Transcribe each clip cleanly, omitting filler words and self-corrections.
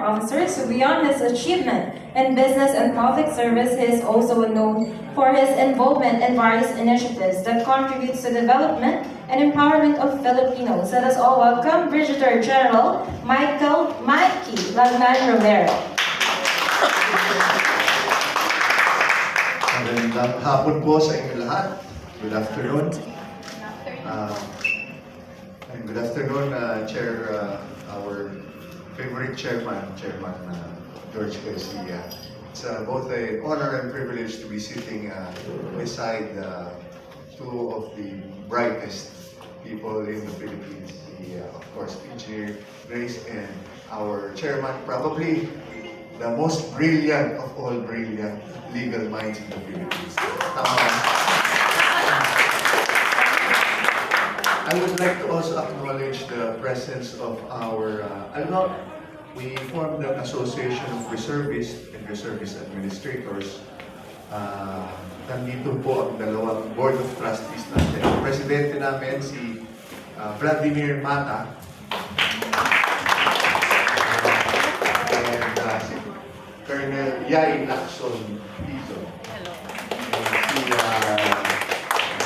officer, so beyond his achievement in business and public service, he is also known for his involvement in various initiatives that contribute to development and empowerment of Filipinos. Let us all welcome Brigadier General Mikey Lagman Romero. Magandang hapon po sa inyo lahat. Good afternoon. And good afternoon, Chair, our favorite chairman, George Garcia. It's both an honor and privilege to be sitting beside two of the brightest people in the Philippines. Of course, Engineer Grace and our chairman, probably the most brilliant of all brilliant legal minds in the Philippines. I would like to also acknowledge the presence of our we formed an association of reservists and reservist administrators. Nandito po ang dalawang board of trustees natin. Ang presidente namin si Vladimir Mata and si Colonel Yai Lacson Piso. Si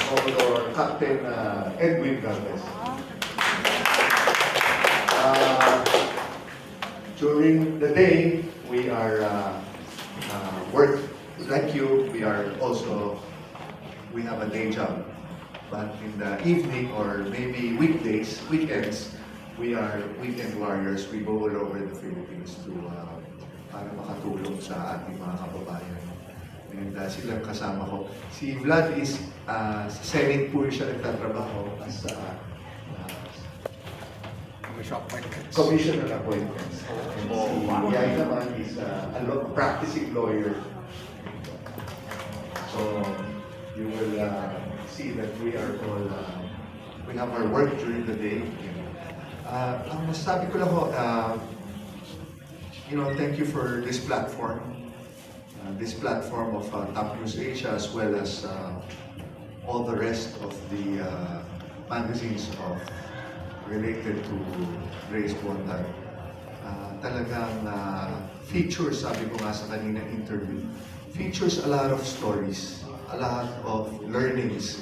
Commodore Captain Edwin Galvez. During the day, we are work like you. We are also we have a day job, but in the evening or maybe weekdays, weekends, we are weekend warriors. We go all over the Philippines to para makatulong sa ating mga kababayan. And silang kasama ko. Si Vlad is sa Senate po siya nagtatrabaho as commissioner appointments. And si Yai naman is a practicing lawyer. So you will see that we are all we have our work during the day. Ang masasabi ko lang ho, thank you for this platform. This platform of Top News Asia, as well as all the rest of the magazines related to Grace Bondan. Talagang features, sabi ko nga sa kanina interview, features a lot of stories, a lot of learnings.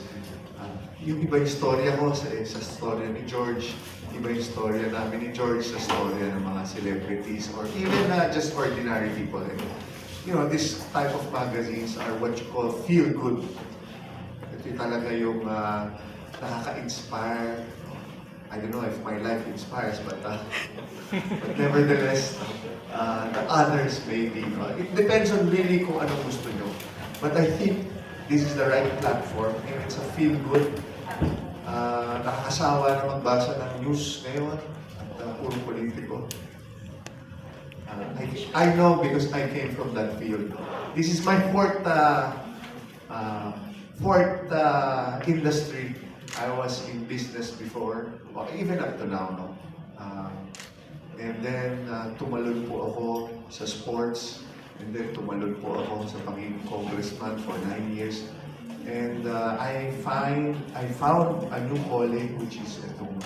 Yung iba yung storya ko sa storya ni George, iba yung storya namin ni George sa storya ng mga celebrities or even just ordinary people. This type of magazines are what you call feel good. Ito talaga yung nakaka-inspire. I don't know if my life inspires, but nevertheless, the others maybe. It depends on really kung ano gusto nyo. But I think this is the right platform and it's a feel good. Nakakasawa na magbasa ng news ngayon at puro politiko. I know because I came from that field. This is my fourth industry. I was in business before, even up to now. No? And then tumalon po ako sa sports, and then tumalon po ako sa pagiging congressman for 9 years. And I found a new calling, which is itong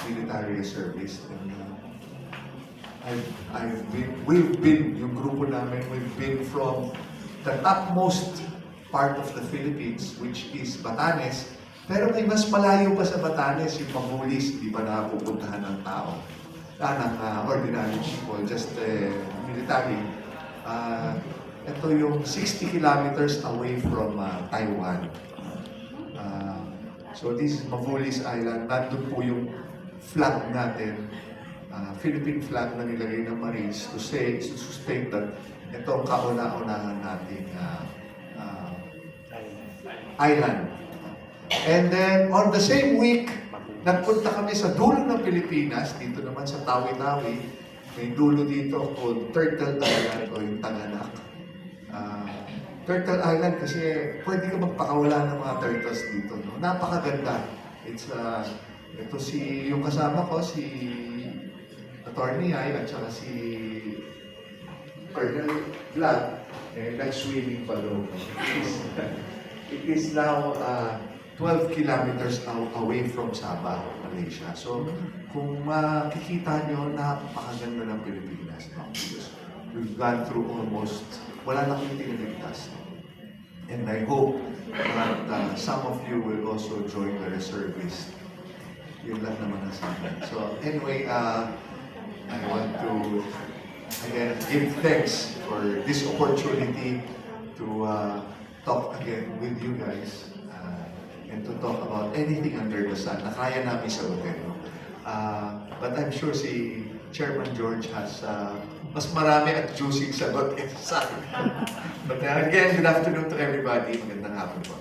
military service. And we've been, yung grupo namin, we've been from the topmost part of the Philippines, which is Batanes. Pero may mas malayo pa sa Batanes, yung Mamulis, di ba napupuntahan ng tao, ng ordinary people, just military. Ito yung 60 kilometers away from Taiwan. So this is Mamulis Island. Nandun po yung flag natin, Philippine flag na nilagay ng Marines to sustain that itong kauna-unahan nating island. And then, on the same week, nagpunta kami sa dulo ng Pilipinas, dito naman sa Tawi-Tawi. May dulo dito called Turtle Island o yung Taganak. Turtle Island kasi pwede ka magpakawala ng mga turtles dito. No? Napakaganda. Ito yung kasama ko, si Attorney Ay at saka si Colonel Vlad, nag-swimming pa doon. It is now 12 kilometers away from Sabah, Malaysia. So, kung makikita nyo, napakaganda ng Pilipinas. No? Because we've gone through almost, wala na kong tiniligtas. No? And I hope that some of you will also join the reservist. Yun lang naman ang sabi. So, anyway, I want to again give thanks for this opportunity to talk again with you guys and to talk about anything under the sun na kaya namin sagutin. No? But I'm sure si Chairman George has mas marami at juicy sagot sa akin. But again, good afternoon to everybody. Magandang hapon po.